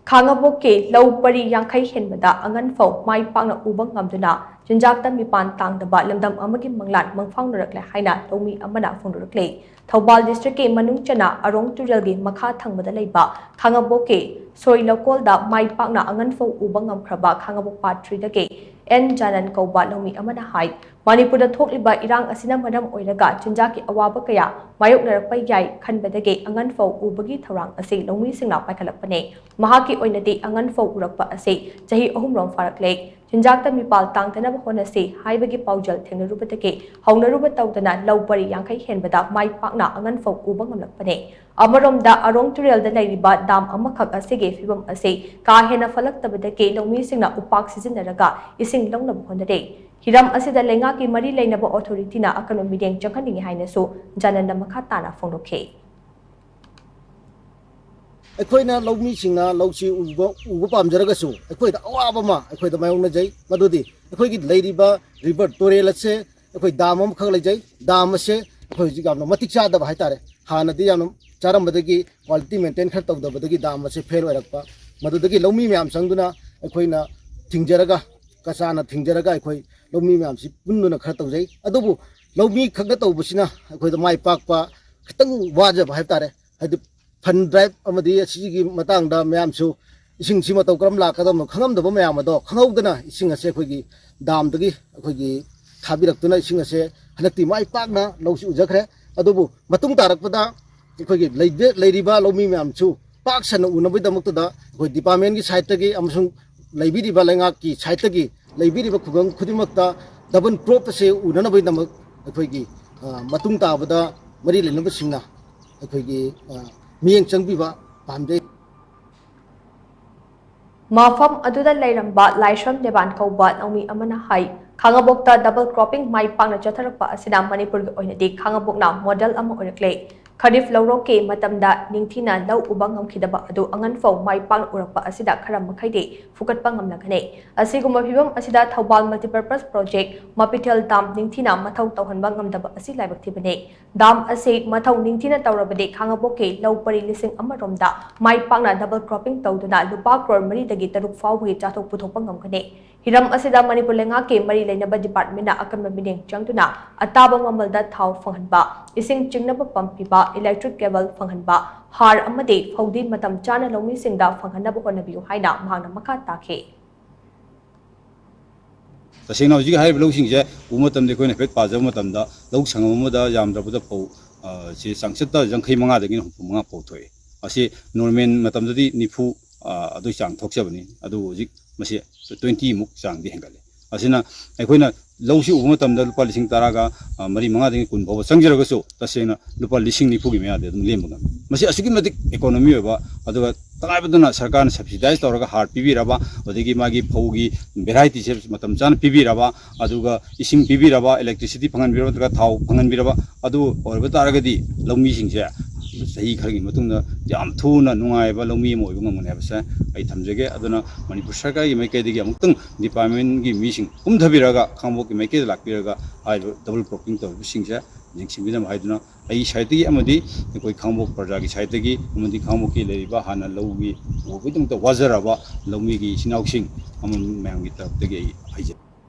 Khangabok ke lau pari yangkai Henbada Anganphou Mai Pakna Uba NGAMDUNA CHINJAKTA MEEPAN TANGDABA LAMDAM AMAGI MANGLAN MANGPHAONARAKLE HAINA LOUMEE AMANA PHONGDORAKLI Thoubal district ke Manung Chana Arong Turel ge Makha Thangbada leiba Khangabok ke Soi Lokol da Mai Pakna Anganphou Uba Ngamkhre Khangabok Part 3 da ke NGAMDUNA Kauba LOUMEE AMANA hai Manipur da thokliba irang asina maram oiraga CHINJAK ki awaba kaya mayoknarapai yai khanbadage Anganphou Ubagi thorang ase LOUMEE singna paikhalakpane mahaki oinati Anganphou urakpa ase chahi ahumrom farakle CHINJAKTA mipal tangtanaba honase haibagi paujal thengnarubadage haunaruba tawdana laupari yangkai henbada Mai Pakna Anganphou Uba ngamlakpane amaromda arong turel da lairiba dam amakhak asege fibam ase ka hena falaktabadage LOUMEE singna upak sizinaraga ising longnaba honare Hiram asida lenga ki mari leinaba authority na akan mideng changhaningi haina so jananda makha tana phongdokhe अखोइना लौमी सिंगना लौची उबो पामजरगा सु अखोइदा अवाबा मा अखोइदा मायोंगना जै मदुदि अखोइगी लैरिबा river टोरेल से अखोइ दाम अम खग लैजै दाम से अखोइ जिगामना मतिक चादबा हाइतारे हानदि यामना चारमबदगी quality maintain खर तौदबदगी दाम से फेल ओरकपा मदुदगी लौमी म्याम संगदुना अखोइना थिंगजरगा कसाना थिंगजरगा अखोइ लौमी म्याम सि पुन्नुना खर तौजै अदुबु लौमी खगदा तौबसिना अखोइदा माइ पाकपा खतंग वाजबा हाइतारे हाइदि फन ड्राइव अमदी असिगी मतंगदा म्यामसु इसिंग सिमा तौ करम लाकदम खंगमदब म्याम अदो खंगौदना इसिंग असे अखोइगी दामदगी अखोइगी थाबिरक्तुना इसिंग असे हनक्ति माइ पाकना लौसि उजखरे अदुबु मतुंग तारकपदा अखोइगी लैरिबा लौमी म्यामसु पाकसन उनबैदमक्तदा अखोइ डिपार्टमेंट की साइड तगी अमसुंग लैबिरिबा लेंगा की साइड तगी लैबिरिबा खुगंग खुदिमक्ता डबल क्रॉप से उननबैदमक अखोइगी मतुंग ताबदा मरि लेनबसिंगना अखोइगी मियेंग चंगबिबा पामदे Mafam aduda lairamba laishram deban kauba LOUMEE amana hai Khangabokta double cropping Mai Pakna chatharakpa asina Manipur gi oinadi Khangabokna model ama orakle Kharif lawroke matamda ningthina lau uba ngamkhidaba adu Anganphou Mai Pakna urakpa asida khara makhaide fukatpa ngamlakane asiguma phibam asida Thoubal multipurpose project Mapitel dam ningthina mathau tawhanba ngamdaba asi laibakthibane dam ase mathau ningthina tawrabade Khangabok lau pari lising amaromda Mai Pakna double cropping tawduna lupa crore mari dagi taruk fawgi chathok puthokpa ngamkane Hiram asida Manipur lenga ke mari leinaba department na akanba mineng changtuna ataba mamalda thau phanghanba ising chingnaba pampiba electric cable phanghanba har amade faudi matam chana LOUMEE singda phanghanaba honabiu haina mahangna makha takhe तसेंगना हजिक हाइब लौसिंगजे उमतम देखोइन फेट पाजब मतमदा लौ संगमदा यामद्रबदा फौ से सांगसता जंखै मंगा दगिन हुफु मंगा पौथोय असे नॉर्मल मतमदि निफु अदु चांग थोक्सबनि अदु हजिक मसे 20 मुक चांग दि हेंगले असिना अखोइना लौसि उब मतमदा लुपा लिसिंग तारागा मरि मंगा दगिन कुन भव संगजरगसु तसेंगना लुपा लिसिंग निफुगी मेयादे दum लेमबगा मसे असुगी मदिक इकोनॉमी होबा अदुगा तलाइबदुना सरकार सब्सिडाइज तौरगा हार पिबिराबा अदगी मागी फौगी वेराइटी से मतम चान पिबिराबा अदुगा इसिंग पिबिराबा इलेक्ट्रिसिटी फंगनबिराबा तका थाव फंगनबिराबा अदु ओरबा तारगदी लौमी सिंगसे सही खरगी मतुंगदा याम थुना नुंगायबा लौमी मोयबा ngमने habsa ai thamjege aduna manipur sarkar gi maikadigi amuktung department gi meeting umdhabiraga Khangabok gi maikad lakbiraga ai double cropping to singse jingsingbidam haiduna ai saitigi amadi koi Khangabok praja gi saitigi amadi Khangabok ki leriba hana laugi obidum to wazaraba laumi gi sinausing amam mayang gi taptegi